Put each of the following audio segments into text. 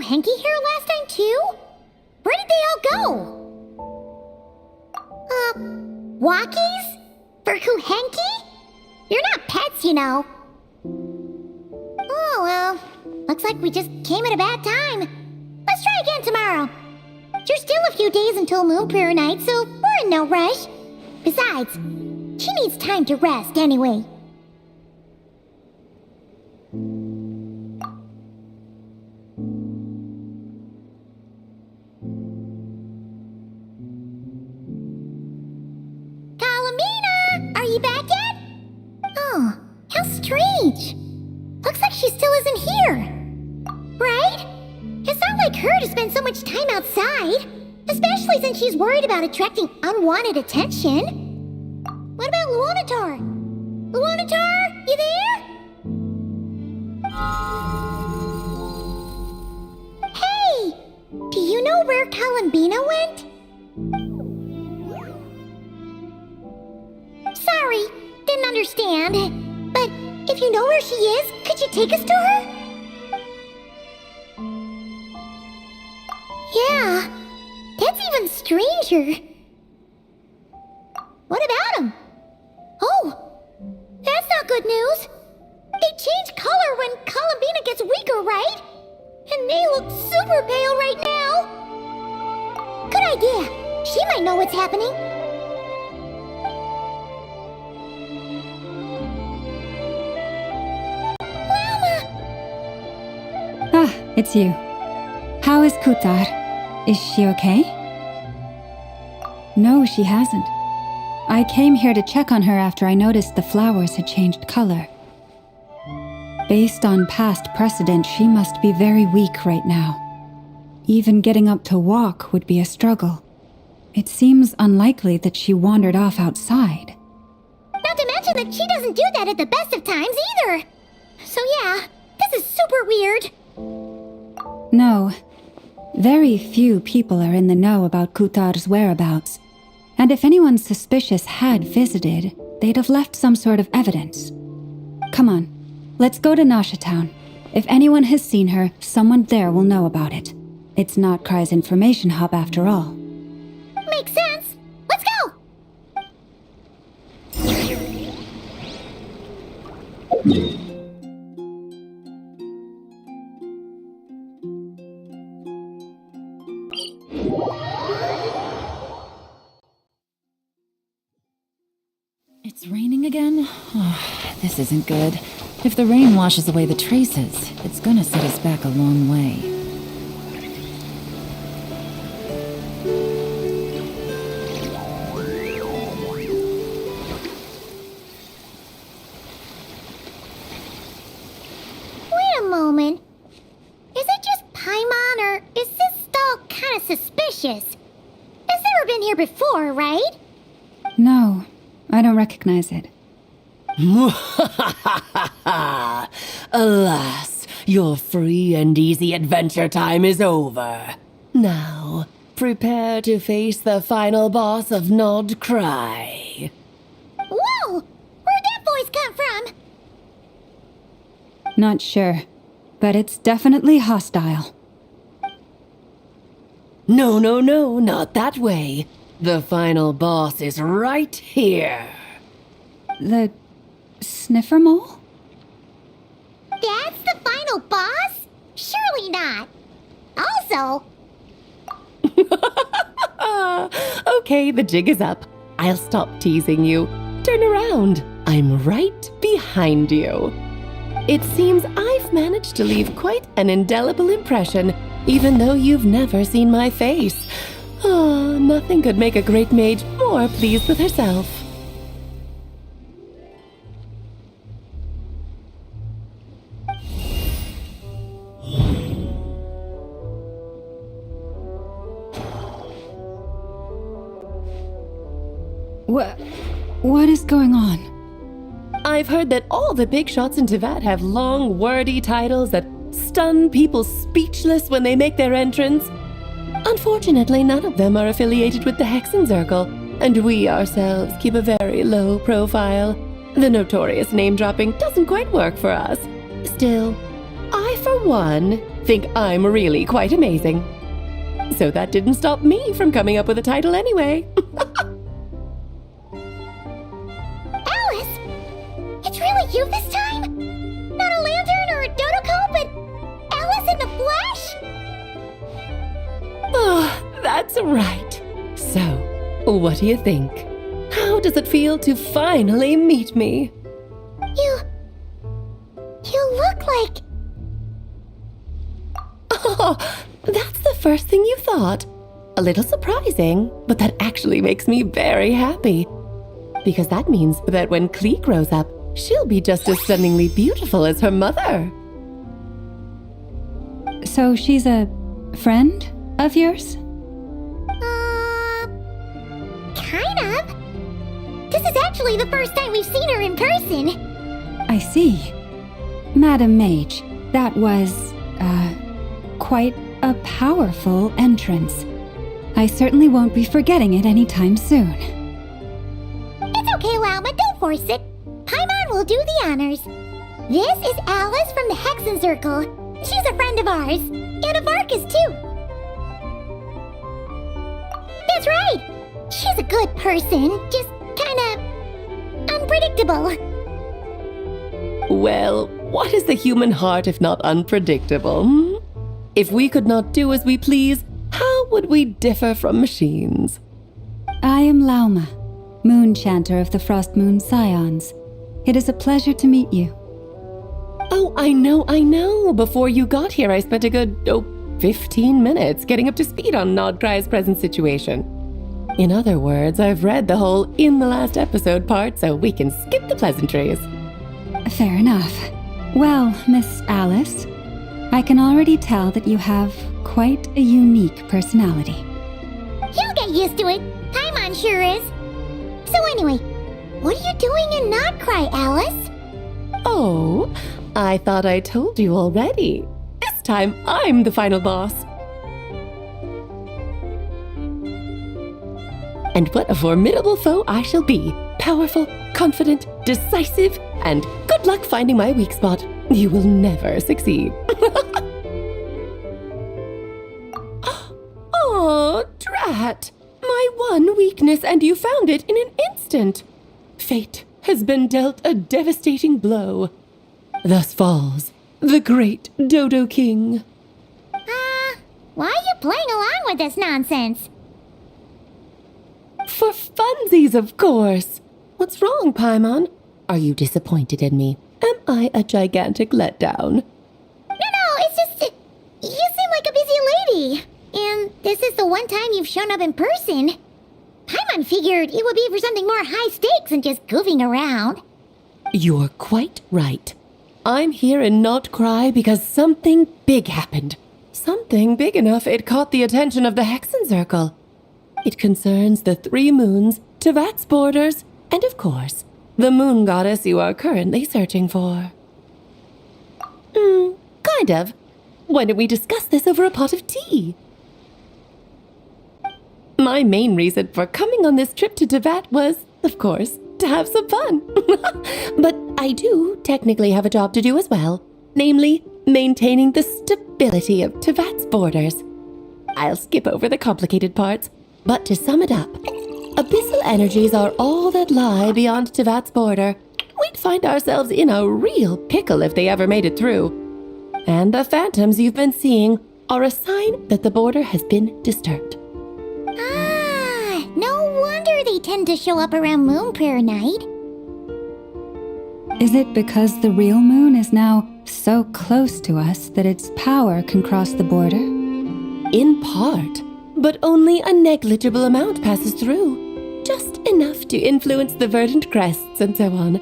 Kuhenki here last time too? Where did they all go? Walkies? For Kuhenki? You're not pets, you know. Oh, well, looks like we just came at a bad time. Let's try again tomorrow. There's still a few days until Moon Prayer Night, so we're in no rush. Besides, she needs time to rest anyway. Kalamina! Are you back yet? Oh, how strange. Looks like she still isn't here. Right? It's not like her to spend so much time outside. Especially since she's worried about attracting unwanted attention. What about Luonatar? Luonatar, you there? Hey! Do you know where Kalambina went? Sorry, didn't understand. But if you know where she is, could you take us to her? Yeah, that's even stranger. What about him? Oh, that's not good news. They change color when Kalambina gets weaker, right? And they look super pale right now. Good idea. She might know what's happening. Ah, it's you. How is Kutar? Is she okay? No, she hasn't. I came here to check on her after I noticed the flowers had changed color. Based on past precedent, she must be very weak right now. Even getting up to walk would be a struggle. It seems unlikely that she wandered off outside. Not to mention that she doesn't do that at the best of times either. So yeah, this is super weird. No. Very few people are in the know about Kutar's whereabouts. And if anyone suspicious had visited, they'd have left some sort of evidence. Come on, let's go to Nasha Town. If anyone has seen her, someone there will know about it. It's not Cry's information hub after all. Makes sense. Let's go! It's raining again? Oh, this isn't good. If the rain washes away the traces, it's gonna set us back a long way. Wait a moment. Is it just Paimon, or is this stall kind of suspicious? It's never been here before, right? No, I don't recognize it. Alas, your free and easy adventure time is over. Now, prepare to face the final boss of Nod Cry. Whoa! Where'd that voice come from? Not sure, but it's definitely hostile. No, not that way. The final boss is right here. The sniffer mole? That's the final boss? Surely not. Also... Okay, the jig is up. I'll stop teasing you. Turn around. I'm right behind you. It seems I've managed to leave quite an indelible impression, even though you've never seen my face. Ah, nothing could make a great mage more pleased with herself. What is going on? I've heard that all the big shots in Teyvat have long, wordy titles that stun people speechless when they make their entrance. Unfortunately, none of them are affiliated with the Hexenzirkel, and we ourselves keep a very low profile. The notorious name-dropping doesn't quite work for us. Still, I, for one, think I'm really quite amazing. So that didn't stop me from coming up with a title anyway. Alice! It's really you this time? Not a lantern or a Dodoko, but Alice in the flesh? Oh, that's right. So, what do you think? How does it feel to finally meet me? You look like... Oh, that's the first thing you thought. A little surprising, but that actually makes me very happy. Because that means that when Klee grows up, she'll be just as stunningly beautiful as her mother. So she's a friend of yours? Kind of. This is actually the first time we've seen her in person. I see. Madam Mage, that was, quite a powerful entrance. I certainly won't be forgetting it anytime soon. It's okay, Lauma, don't force it. Paimon will do the honors. This is Alice from the Hexen Circle. She's a friend of ours. And of Arcus, too. That's right. She's a good person, just kinda unpredictable. Well, what is the human heart if not unpredictable? If we could not do as we please, how would we differ from machines? I am Lauma, Moon Chanter of the Frost Moon Scions. It is a pleasure to meet you. Oh, I know. Before you got here, I spent a good, 15 minutes getting up to speed on Nodcry's present situation. In other words, I've read the whole in the last episode part, so we can skip the pleasantries. Fair enough. Well, Miss Alice, I can already tell that you have quite a unique personality. He'll get used to it. Paimon sure is. So anyway, what are you doing in Nodcry, Alice? Oh, I thought I told you already. This time, I'm the final boss. And what a formidable foe I shall be. Powerful, confident, decisive, and good luck finding my weak spot. You will never succeed. Oh, drat! My one weakness, and you found it in an instant. Fate has been dealt a devastating blow. Thus falls the great Dodo King. Why are you playing along with this nonsense? For funsies, of course. What's wrong, Paimon? Are you disappointed in me? Am I a gigantic letdown? No, it's just... you seem like a busy lady. And this is the one time you've shown up in person. Paimon figured it would be for something more high stakes than just goofing around. You're quite right. I'm here in Nocturne because something big happened. Something big enough it caught the attention of the Hexen Circle. It concerns the 3 moons, Tevat's borders, and of course, the moon goddess you are currently searching for. Kind of. Why don't we discuss this over a pot of tea? My main reason for coming on this trip to Tevat was, of course, to have some fun. But I do technically have a job to do as well, namely, maintaining the stability of Tevat's borders. I'll skip over the complicated parts, but to sum it up, abyssal energies are all that lie beyond Tevat's border. We'd find ourselves in a real pickle if they ever made it through. And the phantoms you've been seeing are a sign that the border has been disturbed. No wonder they tend to show up around Moon Prayer Night. Is it because the real moon is now so close to us that its power can cross the border? In part, but only a negligible amount passes through. Just enough to influence the verdant crests and so on.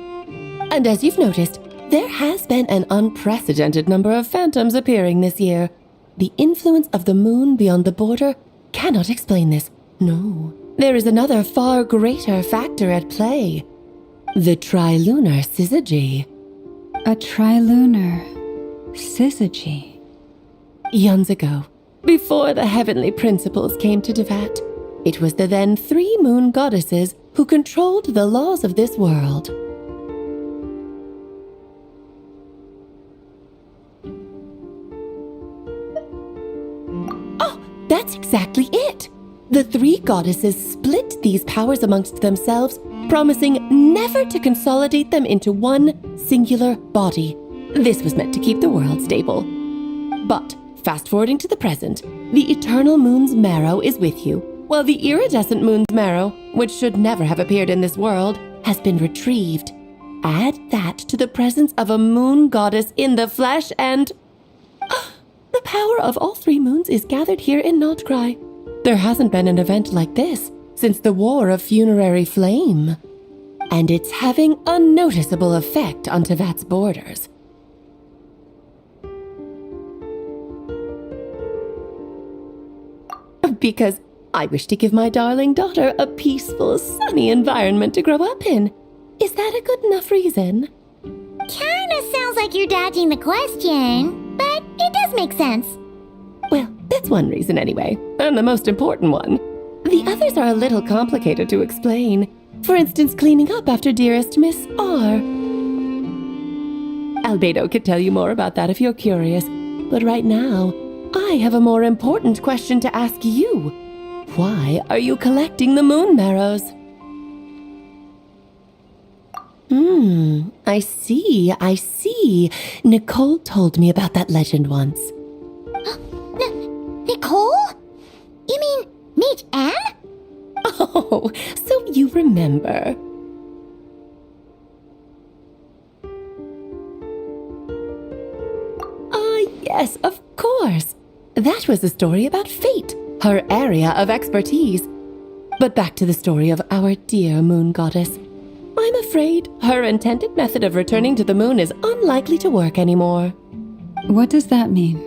And as you've noticed, there has been an unprecedented number of phantoms appearing this year. The influence of the moon beyond the border cannot explain this. No, there is another far greater factor at play. The trilunar syzygy. A trilunar syzygy. Eons ago, before the heavenly principles came to Tevat, it was the then 3 moon goddesses who controlled the laws of this world. That's exactly it. The three goddesses split these powers amongst themselves, promising never to consolidate them into one singular body. This was meant to keep the world stable. But, fast forwarding to the present, the eternal moon's marrow is with you, while the iridescent moon's marrow, which should never have appeared in this world, has been retrieved. Add that to the presence of a moon goddess in the flesh and... the power of all three moons is gathered here in Nocturne. There hasn't been an event like this since the War of Funerary Flame. And it's having a noticeable effect on Tevat's borders. Because I wish to give my darling daughter a peaceful, sunny environment to grow up in. Is that a good enough reason? Kinda sounds like you're dodging the question, but it does make sense. Well, that's one reason anyway, and the most important one. The others are a little complicated to explain. For instance, cleaning up after dearest Miss R. Albedo could tell you more about that if you're curious, but right now, I have a more important question to ask you. Why are you collecting the moon marrows? I see. Nicole told me about that legend once. Nicole? You mean Mage Anne? Oh, so you remember. Yes, of course. That was a story about fate, her area of expertise. But back to the story of our dear moon goddess. I'm afraid her intended method of returning to the moon is unlikely to work anymore. What does that mean?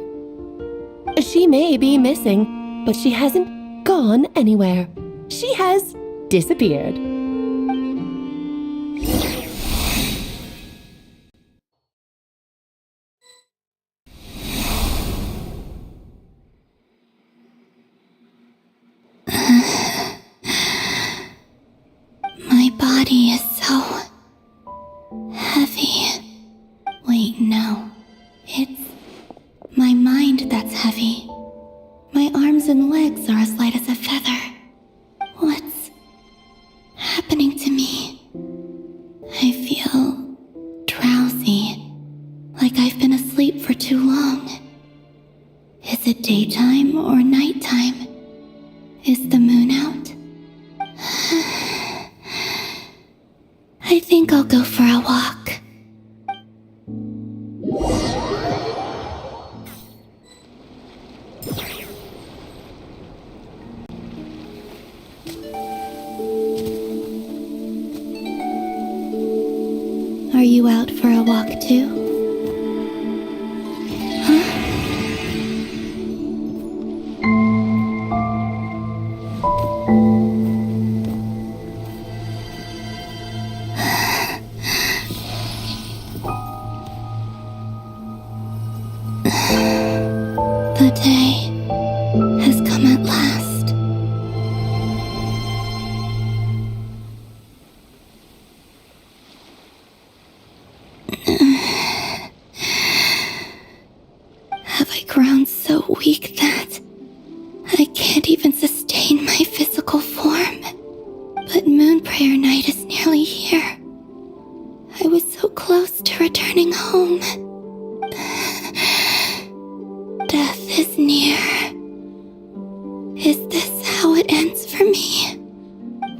She may be missing, but she hasn't gone anywhere. She has disappeared. My body is so heavy. Wait, no. It's my mind that's heavy. My arms and legs are as light as a feather. What's happening to me? I feel drowsy, like I've been asleep for too long. Is it daytime or nighttime? Is the moon out? I think I'll go for a walk. Are you out for a walk too? The day has come at last. Have I grown so weak that I can't even sustain my physical form? But Moon Prayer Night is nearly here. I was so close to returning home. Death is near. Is this how it ends for me?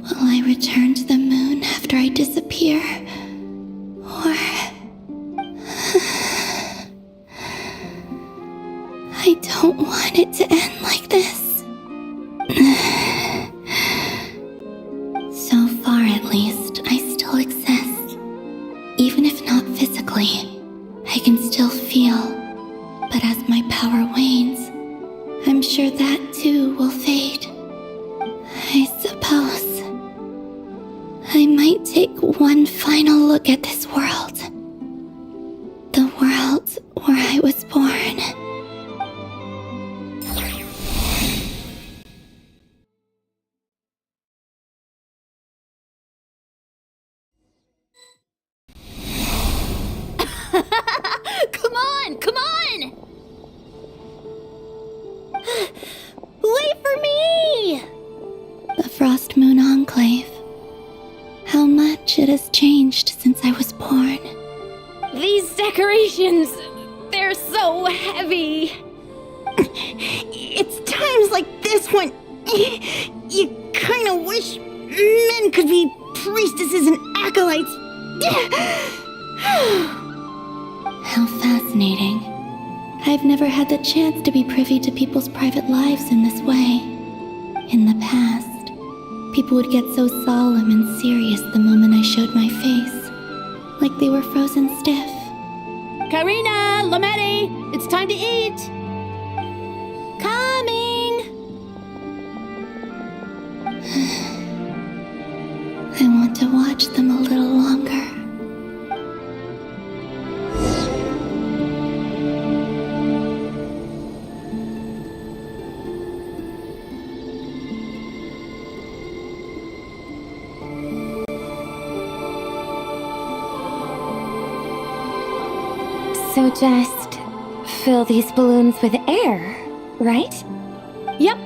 Will I return to the moon after I disappear? Or... I don't want it to end like this. So far, at least, I still exist. Even if not physically, I can still feel. But as my power wanes, I'm sure that too will fade. I suppose I might take one final look at this world. The world where I was born. Come on! Wait for much it has changed since I was born. These decorations, they're so heavy. It's times like this when you kind of wish men could be priestesses and acolytes. How fascinating. I've never had the chance to be privy to people's private lives in this way. In the past, people would get so solemn and serious the moment I showed my face, like they were frozen stiff. Karina, Lametti, it's time to eat. Coming! I want to watch them a little longer. So just fill these balloons with air, right? Yep.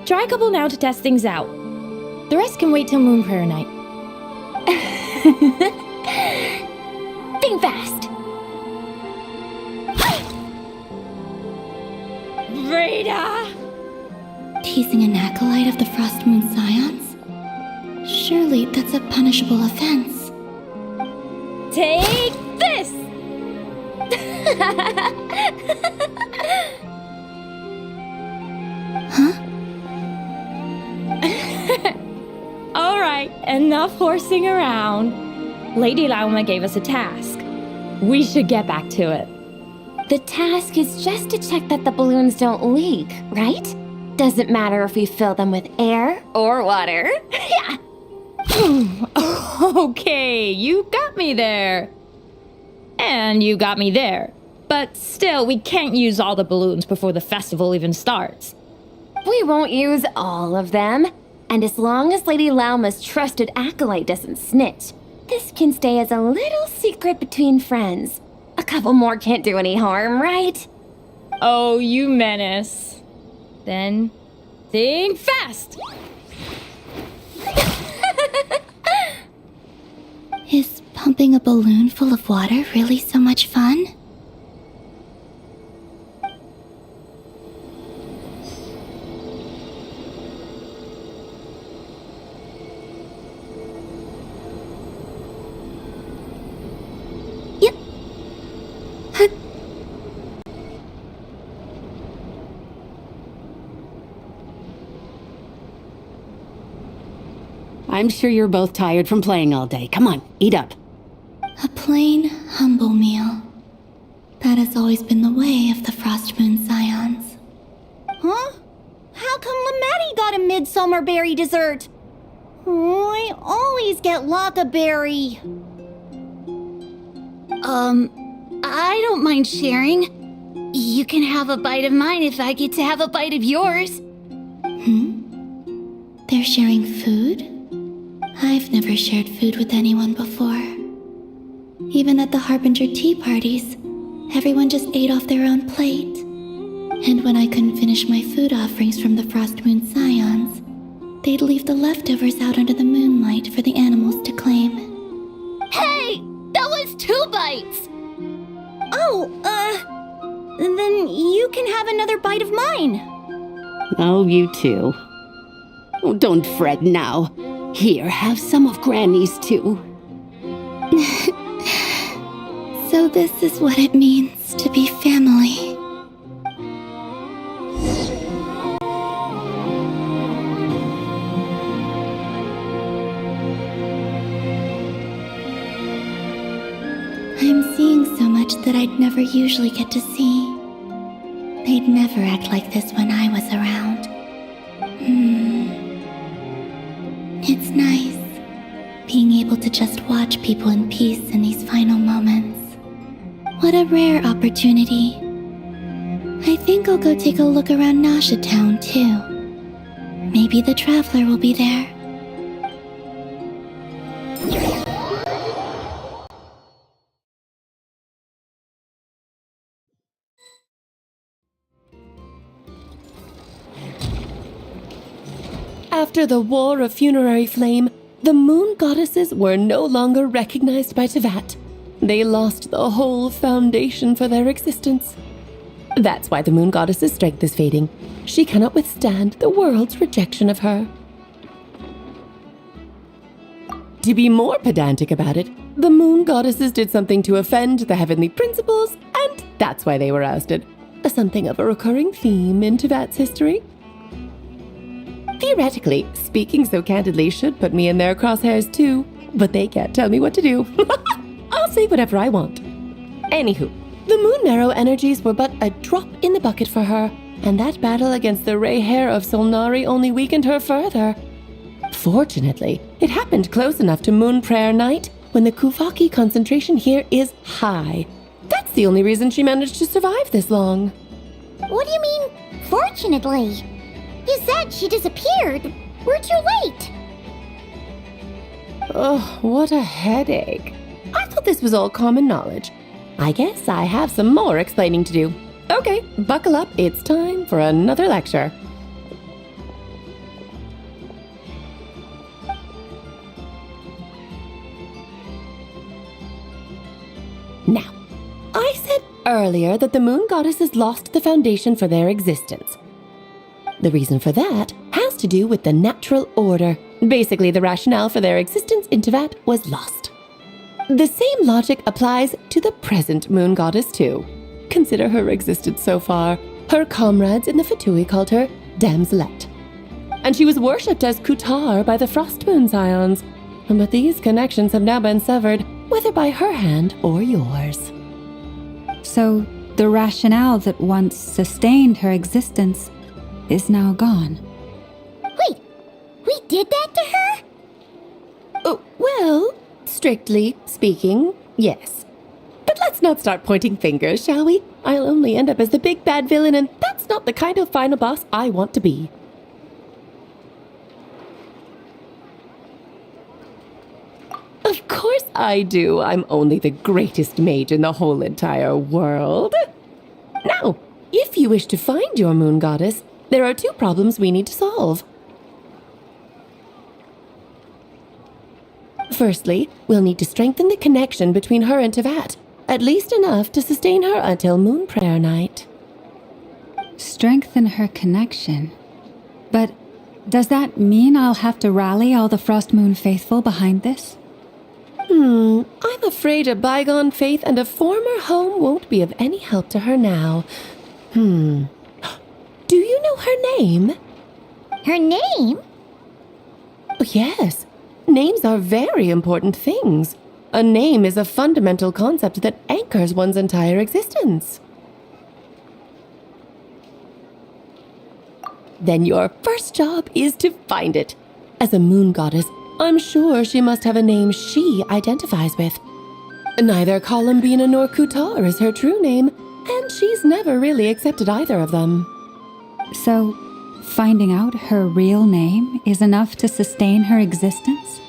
Try a couple now to test things out. The rest can wait till Moon Prayer night. Think fast. Rita! Teasing an acolyte of the Frost Moon Scions? Surely that's a punishable offense. Take this! Huh? Alright, enough horsing around. Lady Lauma gave us a task. We should get back to it. The task is just to check that the balloons don't leak, right? Doesn't matter if we fill them with air or water. Yeah. Okay, you got me there. And you got me there. But still, we can't use all the balloons before the festival even starts. We won't use all of them. And as long as Lady Lauma's trusted acolyte doesn't snitch, this can stay as a little secret between friends. A couple more can't do any harm, right? Oh, you menace. Then, think fast! Is pumping a balloon full of water really so much fun? Yep. I'm sure you're both tired from playing all day. Come on, eat up. A plain, humble meal. That has always been the way of the Frost Moon Scions. Huh? How come Lametti got a midsummer berry dessert? Oh, I always get Lockaberry. I don't mind sharing. You can have a bite of mine if I get to have a bite of yours. They're sharing food? I've never shared food with anyone before. Even at the Harbinger tea parties, everyone just ate off their own plate. And when I couldn't finish my food offerings from the Frost Moon Scions, they'd leave the leftovers out under the moonlight for the animals to claim. Hey! That was 2 bites! Then you can have another bite of mine. Oh, you too. Oh, don't fret now. Here, have some of Granny's too. So this is what it means to be family. I'm seeing so much that I'd never usually get to see. They'd never act like this when I was around. It's nice, being able to just watch people in peace in these final moments. What a rare opportunity. I think I'll go take a look around Nasha Town, too. Maybe the Traveler will be there. After the War of Funerary Flame, the moon goddesses were no longer recognized by Tevat. They lost the whole foundation for their existence. That's why the moon goddess's strength is fading. She cannot withstand the world's rejection of her. To be more pedantic about it, the moon goddesses did something to offend the heavenly principles, and that's why they were ousted. Something of a recurring theme in Tevat's history. Theoretically, speaking so candidly should put me in their crosshairs too, but they can't tell me what to do. I'll say whatever I want. Anywho, the moon marrow energies were but a drop in the bucket for her, and that battle against the Ray Hair of Solnari only weakened her further. Fortunately, it happened close enough to Moon Prayer Night when the Kuvaki concentration here is high. That's the only reason she managed to survive this long. What do you mean, fortunately? You said she disappeared. We're too late. Oh, what a headache. I thought this was all common knowledge. I guess I have some more explaining to do. Okay, buckle up. It's time for another lecture. Now, I said earlier that the moon goddesses lost the foundation for their existence. The reason for that has to do with the natural order. Basically, the rationale for their existence in Tevat was lost. The same logic applies to the present moon goddess too. Consider her existence so far. Her comrades in the Fatui called her Damselette. And she was worshipped as Kutar by the Frost Moon Scions. But these connections have now been severed, whether by her hand or yours. So, the rationale that once sustained her existence is now gone. Wait, we did that to her? Oh, well, strictly speaking, yes. But let's not start pointing fingers, shall we? I'll only end up as the big bad villain, and that's not the kind of final boss I want to be. Of course I do. I'm only the greatest mage in the whole entire world. Now, if you wish to find your moon goddess, there are two problems we need to solve. Firstly, we'll need to strengthen the connection between her and Tevat, at least enough to sustain her until Moon Prayer Night. Strengthen her connection. But does that mean I'll have to rally all the Frost Moon faithful behind this? I'm afraid a bygone faith and a former home won't be of any help to her now. Do you know her name? Her name? Yes. Names are very important things. A name is a fundamental concept that anchors one's entire existence. Then your first job is to find it. As a moon goddess, I'm sure she must have a name she identifies with. Neither Columbina nor Kutar is her true name, and she's never really accepted either of them. So, finding out her real name is enough to sustain her existence?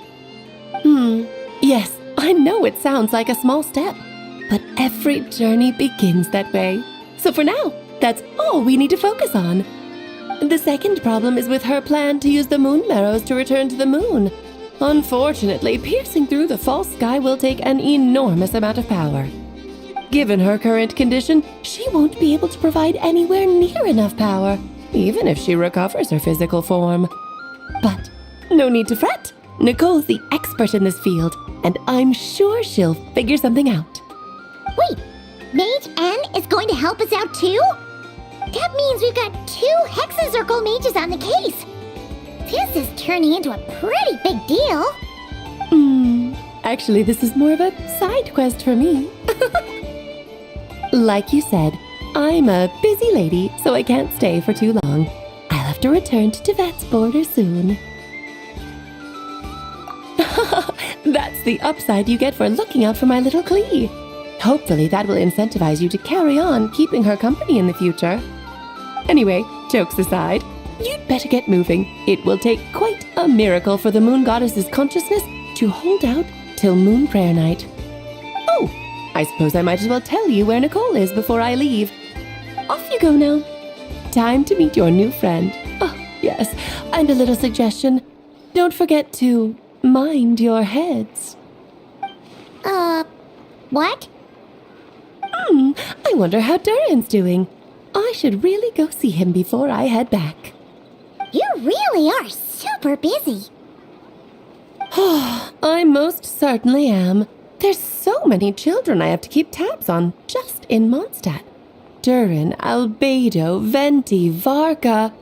Yes, I know it sounds like a small step, but every journey begins that way. So for now, that's all we need to focus on. The second problem is with her plan to use the moon marrows to return to the moon. Unfortunately, piercing through the false sky will take an enormous amount of power. Given her current condition, she won't be able to provide anywhere near enough power, even if she recovers her physical form. But no need to fret. Nicole's the expert in this field, and I'm sure she'll figure something out. Wait, Mage N is going to help us out too? That means we've got 2 Hexacircle mages on the case. This is turning into a pretty big deal. Actually, this is more of a side quest for me. Like you said, I'm a busy lady, so I can't stay for too long. I'll have to return to Tevat's border soon. That's the upside you get for looking out for my little Klee. Hopefully that will incentivize you to carry on keeping her company in the future. Anyway, jokes aside, you'd better get moving. It will take quite a miracle for the moon goddess's consciousness to hold out till Moon Prayer Night. Oh, I suppose I might as well tell you where Nicole is before I leave. Off you go now. Time to meet your new friend. Oh, yes, and a little suggestion. Don't forget to mind your heads. What? I wonder how Durin's doing. I should really go see him before I head back. You really are super busy. I most certainly am. There's so many children I have to keep tabs on just in Mondstadt. Durin, Albedo, Venti, Varga.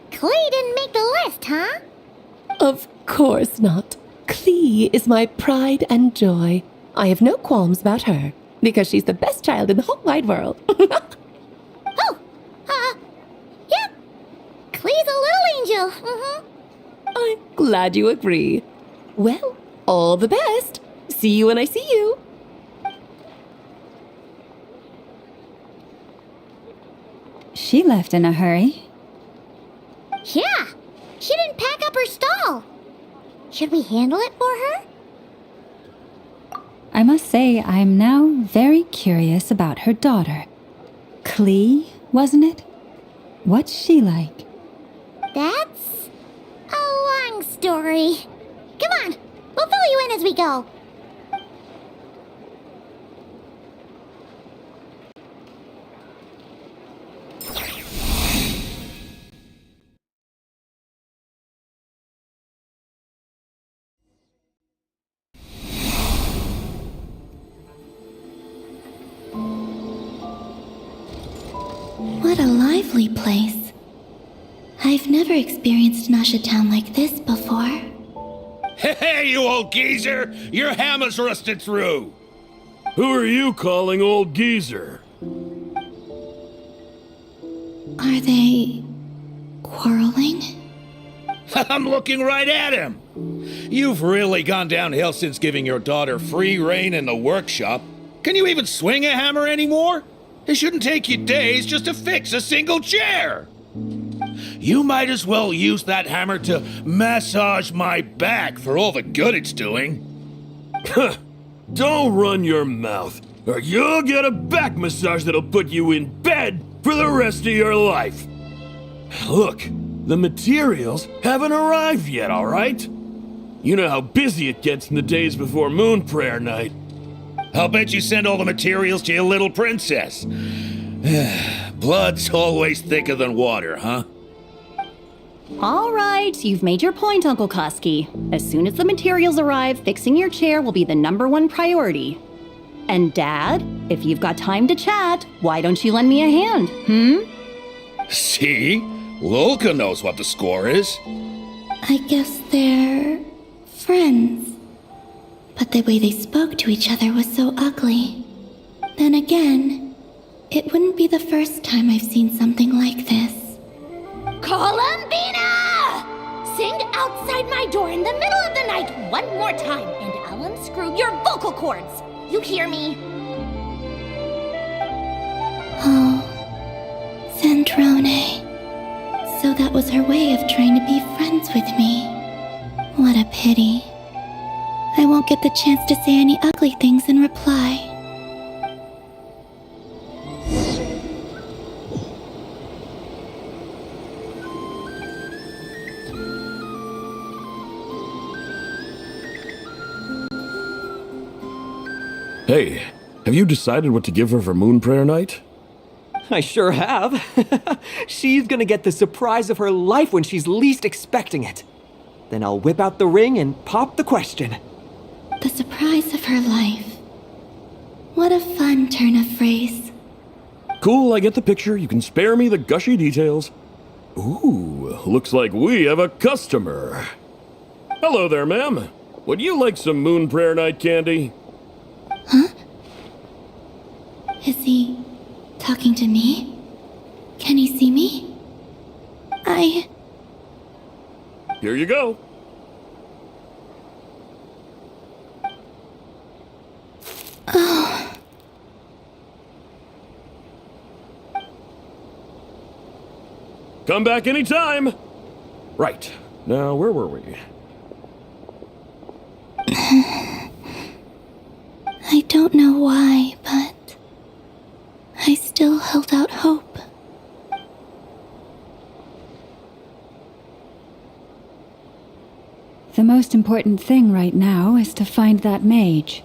Klee didn't make the list, huh? Of course not. Klee is my pride and joy. I have no qualms about her, because she's the best child in the whole wide world. Yeah. Klee's a little angel. Mm-hmm. I'm glad you agree. Well, all the best. See you when I see you. She left in a hurry. Yeah. She didn't pack up her stall. Should we handle it for her? I must say, I'm now very curious about her daughter. Klee, wasn't it? What's she like? That's a long story. Come on, we'll fill you in as we go. What a lively place. I've never experienced Nasha Town like this before. Hey, you old geezer! Your hammer's rusted through! Who are you calling old geezer? Are they quarreling? I'm looking right at him! You've really gone downhill since giving your daughter free rein in the workshop. Can you even swing a hammer anymore? It shouldn't take you days just to fix a single chair! You might as well use that hammer to massage my back for all the good it's doing. Don't run your mouth, or you'll get a back massage that'll put you in bed for the rest of your life. Look, the materials haven't arrived yet, all right? You know how busy it gets in the days before Moon Prayer Night. I'll bet you send all the materials to your little princess. Blood's always thicker than water, huh? All right, you've made your point, Uncle Koski. As soon as the materials arrive, fixing your chair will be the #1 priority. And Dad, if you've got time to chat, why don't you lend me a hand, See? Lolka knows what the score is. I guess they're friends. But the way they spoke to each other was so ugly. Then again, it wouldn't be the first time I've seen something like this. Columbina! Sing outside my door in the middle of the night one more time, and I'll unscrew your vocal cords. You hear me? Oh, Zandrone. So that was her way of trying to be friends with me. What a pity. I won't get the chance to say any ugly things in reply. Hey, have you decided what to give her for Moon Prayer Night? I sure have. She's gonna get the surprise of her life when she's least expecting it. Then I'll whip out the ring and pop the question. The surprise of her life. What a fun turn of phrase. Cool, I get the picture. You can spare me the gushy details. Ooh, looks like we have a customer. Hello there, ma'am. Would you like some Moon Prayer Night candy? Huh? Is he talking to me? Can he see me? Here you go. Oh. Come back anytime. Right. Now, where were we? I don't know why, but I still held out hope. The most important thing right now is to find that mage.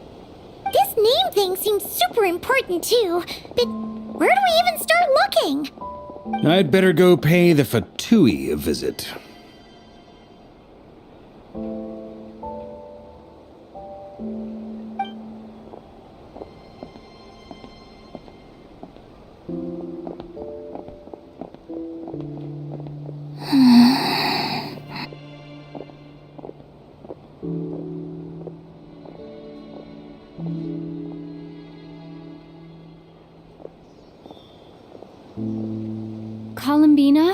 This name thing seems super important too, but where do we even start looking? I'd better go pay the Fatui a visit. Columbina?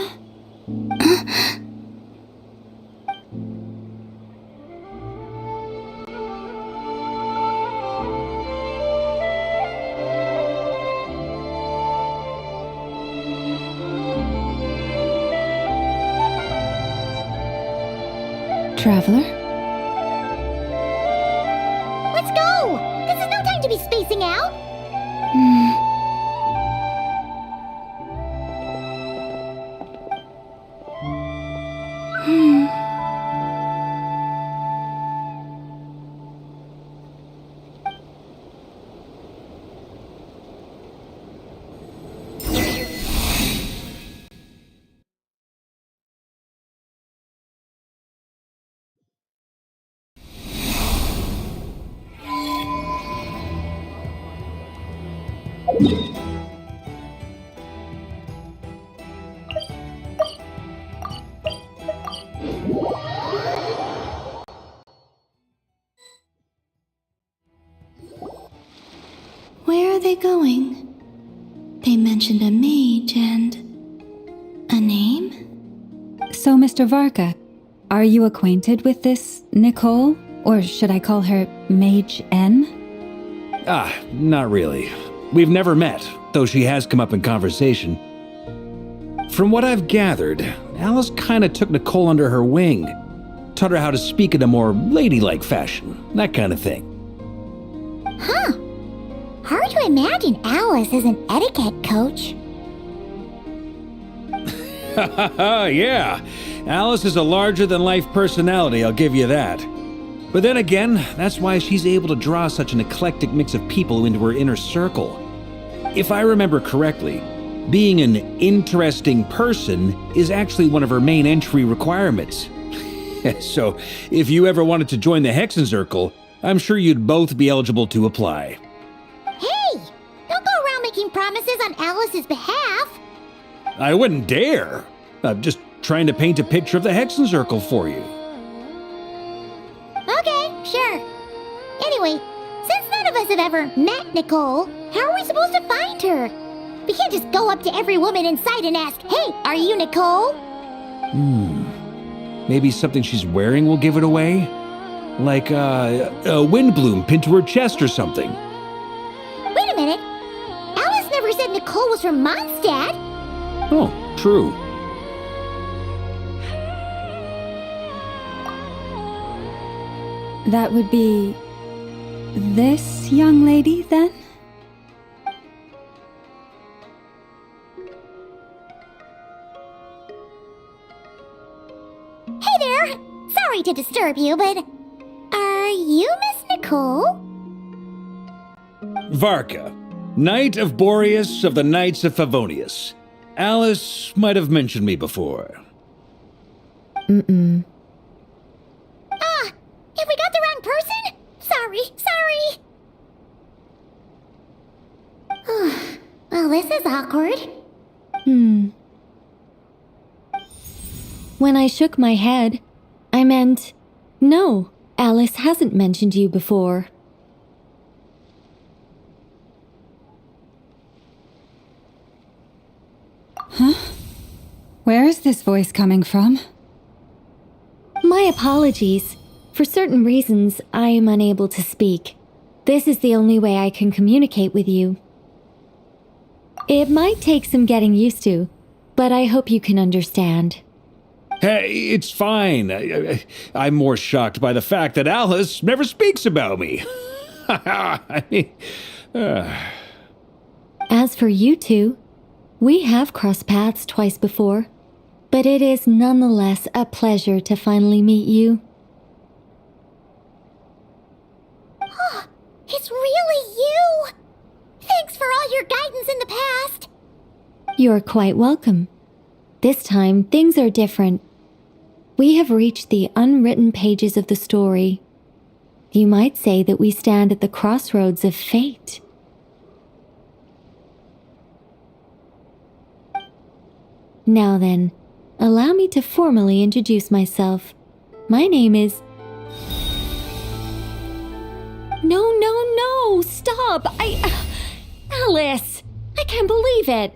Traveler? Let's go! This is no time to be spacing out! Where are they going? They mentioned a mage and... a name? So, Mr. Varka, are you acquainted with this Nicole? Or should I call her Mage N? Not really. We've never met, though she has come up in conversation. From what I've gathered, Alice kinda took Nicole under her wing. Taught her how to speak in a more ladylike fashion, that kind of thing. Huh. Hard to imagine Alice as an etiquette coach. Yeah, Alice is a larger-than-life personality, I'll give you that. But then again, that's why she's able to draw such an eclectic mix of people into her inner circle. If I remember correctly, being an interesting person is actually one of her main entry requirements. So, if you ever wanted to join the Hexenzirkel, I'm sure you'd both be eligible to apply. Hey! Don't go around making promises on Alice's behalf! I wouldn't dare. I'm just trying to paint a picture of the Hexenzirkel for you. Okay, sure. Anyway, since none of us have ever met Nicole, how are we supposed to find her? We can't just go up to every woman in sight and ask, "Hey, are you Nicole?" Maybe something she's wearing will give it away? Like a windbloom pinned to her chest or something. Wait a minute. Alice never said Nicole was from Mondstadt. Oh, true. That would be... this young lady, then? Hey there! Sorry to disturb you, but... are you Miss Nicole? Varka, Knight of Boreas of the Knights of Favonius. Alice might have mentioned me before. If we got the wrong person? Sorry. Well, this is awkward. When I shook my head, I meant, no, Alice hasn't mentioned you before. Where is this voice coming from? My apologies. For certain reasons, I am unable to speak. This is the only way I can communicate with you. It might take some getting used to, but I hope you can understand. Hey, it's fine. I'm more shocked by the fact that Alice never speaks about me. As for you two, we have crossed paths twice before, but it is nonetheless a pleasure to finally meet you. It's really you! Thanks for all your guidance in the past! You're quite welcome. This time, things are different. We have reached the unwritten pages of the story. You might say that we stand at the crossroads of fate. Now then, allow me to formally introduce myself. My name is... No, stop! Alice! I can't believe it!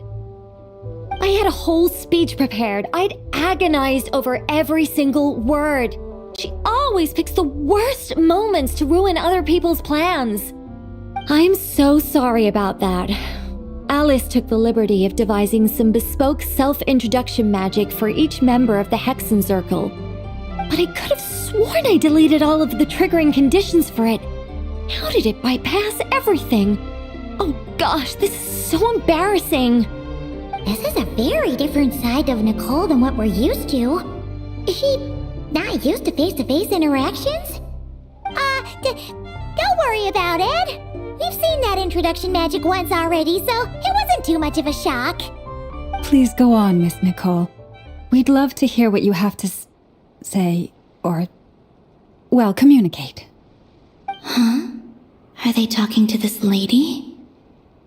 I had a whole speech prepared. I'd agonized over every single word. She always picks the worst moments to ruin other people's plans. I'm so sorry about that. Alice took the liberty of devising some bespoke self-introduction magic for each member of the Hexen Circle. But I could have sworn I deleted all of the triggering conditions for it. How did it bypass everything? Oh gosh, this is so embarrassing. This is a very different side of Nicole than what we're used to. Is she not used to face-to-face interactions? Don't worry about it. We've seen that introduction magic once already, so it wasn't too much of a shock. Please go on, Miss Nicole. We'd love to hear what you have to say, or, well, communicate. Huh? Are they talking to this lady?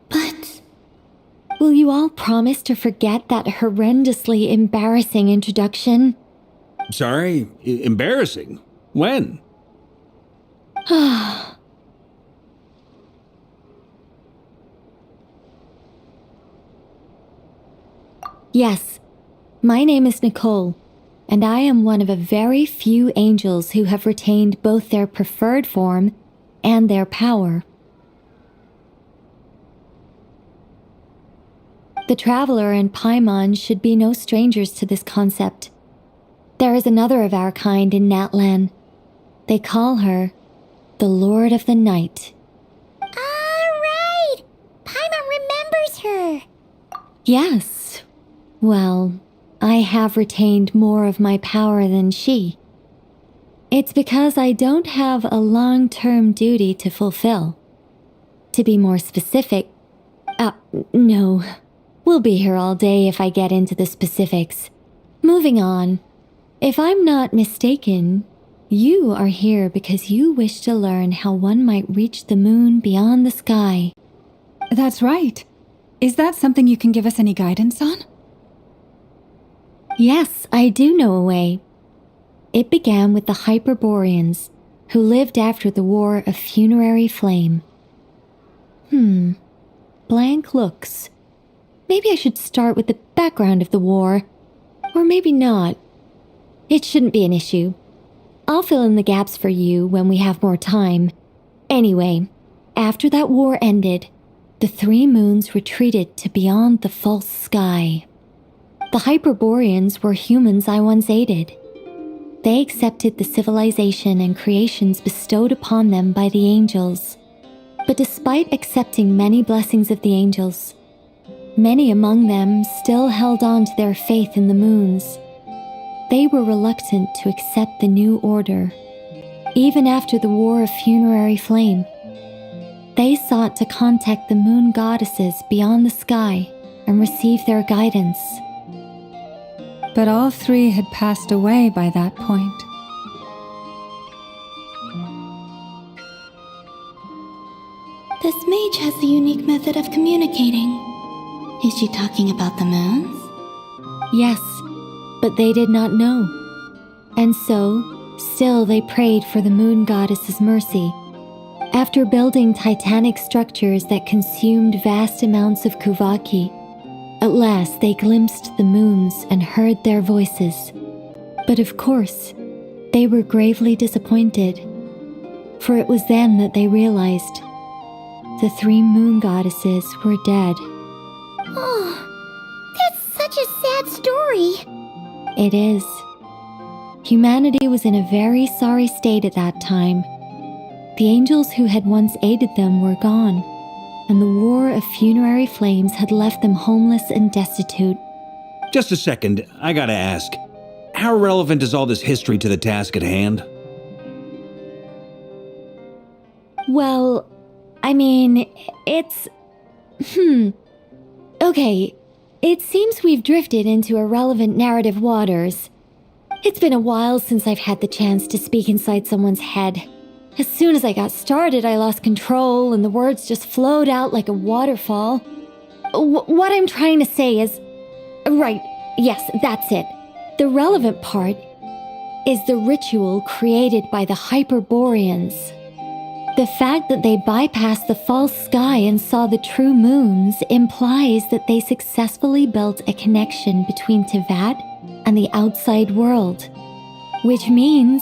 But... Will you all promise to forget that horrendously embarrassing introduction? Sorry? Embarrassing? When? Yes, my name is Nicole, and I am one of a very few angels who have retained both their preferred form and their power. The Traveler and Paimon should be no strangers to this concept. There is another of our kind in Natlan. They call her the Lord of the Night. Right! Paimon remembers her! Yes. Well, I have retained more of my power than she. It's because I don't have a long-term duty to fulfill. To be more specific... no. We'll be here all day if I get into the specifics. Moving on. If I'm not mistaken, you are here because you wish to learn how one might reach the moon beyond the sky. That's right. Is that something you can give us any guidance on? Yes, I do know a way. It began with the Hyperboreans, who lived after the War of Funerary Flame. Blank looks. Maybe I should start with the background of the war. Or maybe not. It shouldn't be an issue. I'll fill in the gaps for you when we have more time. Anyway, after that war ended, the three moons retreated to beyond the false sky. The Hyperboreans were humans I once aided. They accepted the civilization and creations bestowed upon them by the angels. But despite accepting many blessings of the angels, many among them still held on to their faith in the moons. They were reluctant to accept the new order. Even after the War of Funerary Flame, they sought to contact the moon goddesses beyond the sky and receive their guidance. But all three had passed away by that point. This mage has a unique method of communicating. Is she talking about the moons? Yes, but they did not know. And so, still they prayed for the moon goddess's mercy. After building titanic structures that consumed vast amounts of Kuvaki, at last they glimpsed the moons and heard their voices. But of course, they were gravely disappointed, for it was then that they realized the three moon goddesses were dead. Oh, that's such a sad story. It is. Humanity was in a very sorry state at that time. The angels who had once aided them were gone, and the War of Funerary Flames had left them homeless and destitute. Just a second, I gotta ask. How relevant is all this history to the task at hand? Well, I mean, it's... Okay, it seems we've drifted into irrelevant narrative waters. It's been a while since I've had the chance to speak inside someone's head. As soon as I got started, I lost control and the words just flowed out like a waterfall. What I'm trying to say is... Right, yes, that's it. The relevant part is the ritual created by the Hyperboreans. The fact that they bypassed the false sky and saw the true moons implies that they successfully built a connection between Tevat and the outside world. Which means,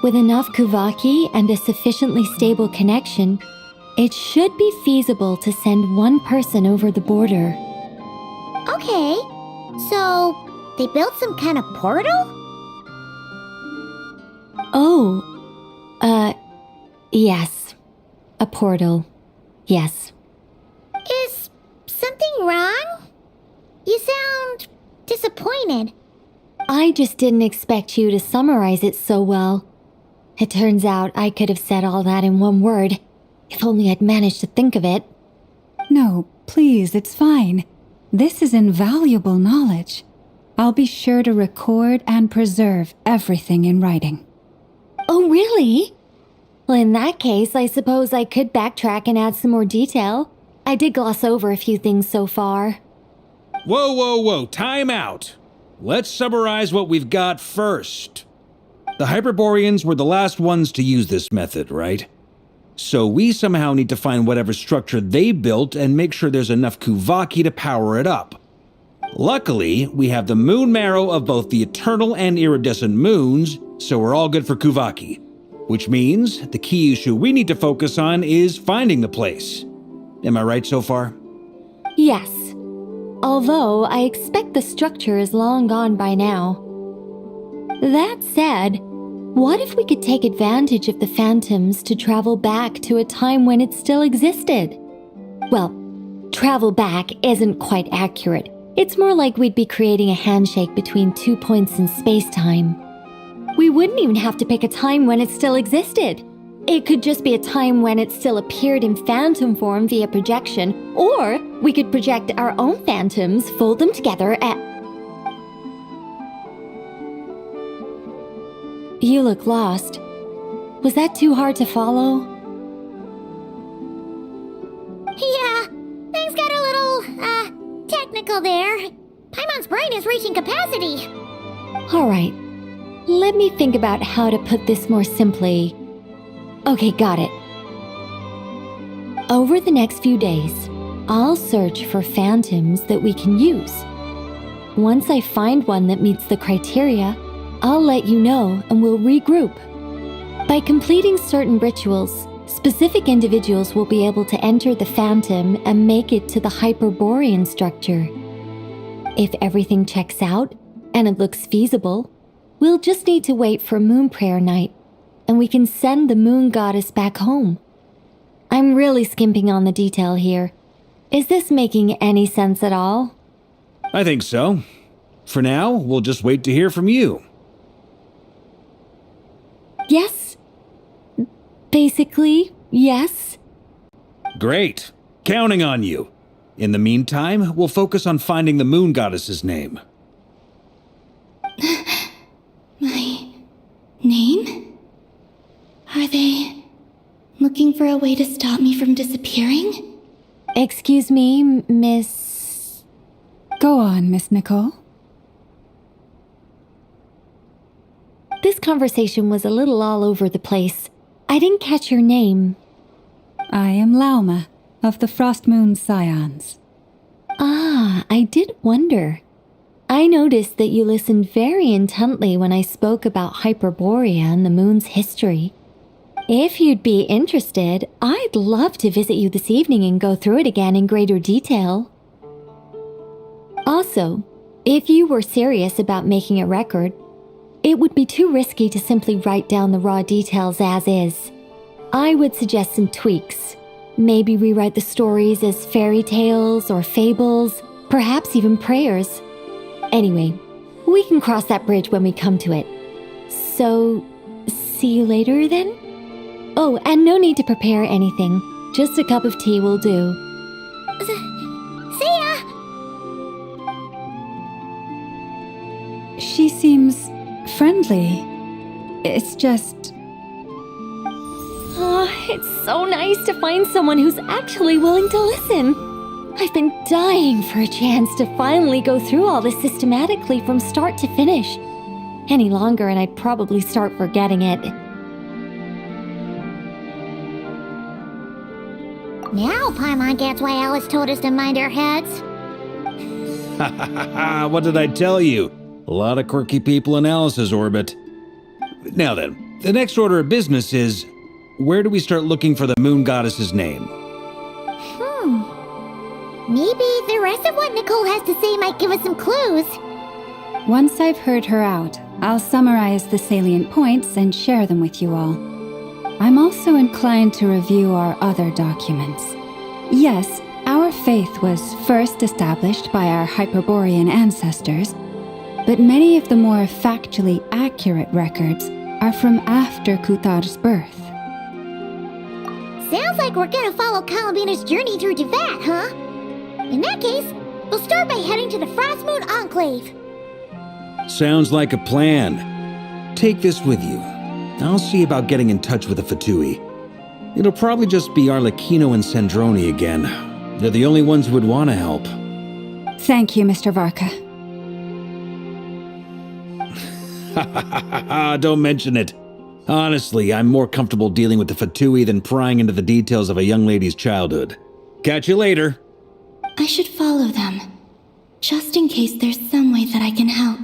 with enough Kuvaki and a sufficiently stable connection, it should be feasible to send one person over the border. Okay, so they built some kind of portal? Oh, yes. A portal. Yes. Is something wrong? You sound disappointed. I just didn't expect you to summarize it so well. It turns out I could have said all that in one word, if only I'd managed to think of it. No, please, it's fine. This is invaluable knowledge. I'll be sure to record and preserve everything in writing. Oh, really? Well, in that case, I suppose I could backtrack and add some more detail. I did gloss over a few things so far. Whoa, time out. Let's summarize what we've got first. The Hyperboreans were the last ones to use this method, right? So we somehow need to find whatever structure they built and make sure there's enough Kuvaki to power it up. Luckily, we have the moon marrow of both the eternal and iridescent moons, so we're all good for Kuvaki. Which means the key issue we need to focus on is finding the place. Am I right so far? Yes. Although I expect the structure is long gone by now. That said, what if we could take advantage of the phantoms to travel back to a time when it still existed? Well, travel back isn't quite accurate. It's more like we'd be creating a handshake between 2 points in space-time. We wouldn't even have to pick a time when it still existed. It could just be a time when it still appeared in phantom form via projection, or we could project our own phantoms, fold them together, and... You look lost. Was that too hard to follow? Yeah, things got a little, technical there. Paimon's brain is reaching capacity. Alright, let me think about how to put this more simply. Okay, got it. Over the next few days, I'll search for phantoms that we can use. Once I find one that meets the criteria, I'll let you know and we'll regroup. By completing certain rituals, specific individuals will be able to enter the phantom and make it to the Hyperborean structure. If everything checks out and it looks feasible, we'll just need to wait for Moon Prayer Night, and we can send the Moon Goddess back home. I'm really skimping on the detail here. Is this making any sense at all? I think so. For now, we'll just wait to hear from you. Yes. Basically, yes. Great. Counting on you. In the meantime, we'll focus on finding the Moon Goddess's name. My name? Are they looking for a way to stop me from disappearing? Excuse me, Miss... Go on, Miss Nicole. This conversation was a little all over the place. I didn't catch your name. I am Lauma, of the Frost Moon Scions. Ah, I did wonder. I noticed that you listened very intently when I spoke about Hyperborea and the moon's history. If you'd be interested, I'd love to visit you this evening and go through it again in greater detail. Also, if you were serious about making a record, it would be too risky to simply write down the raw details as is. I would suggest some tweaks. Maybe rewrite the stories as fairy tales or fables, perhaps even prayers. Anyway, we can cross that bridge when we come to it. So, see you later then? Oh, and no need to prepare anything. Just a cup of tea will do. See ya! She seems friendly. It's just... Oh, it's so nice to find someone who's actually willing to listen. I've been dying for a chance to finally go through all this systematically from start to finish. Any longer and I'd probably start forgetting it. Now Paimon gets why Alice told us to mind our heads. Ha ha ha ha, what did I tell you? A lot of quirky people in Alice's orbit. Now then, the next order of business is, where do we start looking for the moon goddess's name? Maybe the rest of what Nicole has to say might give us some clues. Once I've heard her out, I'll summarize the salient points and share them with you all. I'm also inclined to review our other documents. Yes, our faith was first established by our Hyperborean ancestors, but many of the more factually accurate records are from after Kutar's birth. Sounds like we're gonna follow Columbina's journey through Devat, huh? In that case, we'll start by heading to the Frost Moon Enclave. Sounds like a plan. Take this with you. I'll see about getting in touch with the Fatui. It'll probably just be Arlecchino and Sandroni again. They're the only ones who would want to help. Thank you, Mr. Varka. Don't mention it. Honestly, I'm more comfortable dealing with the Fatui than prying into the details of a young lady's childhood. Catch you later. I should follow them, just in case there's some way that I can help.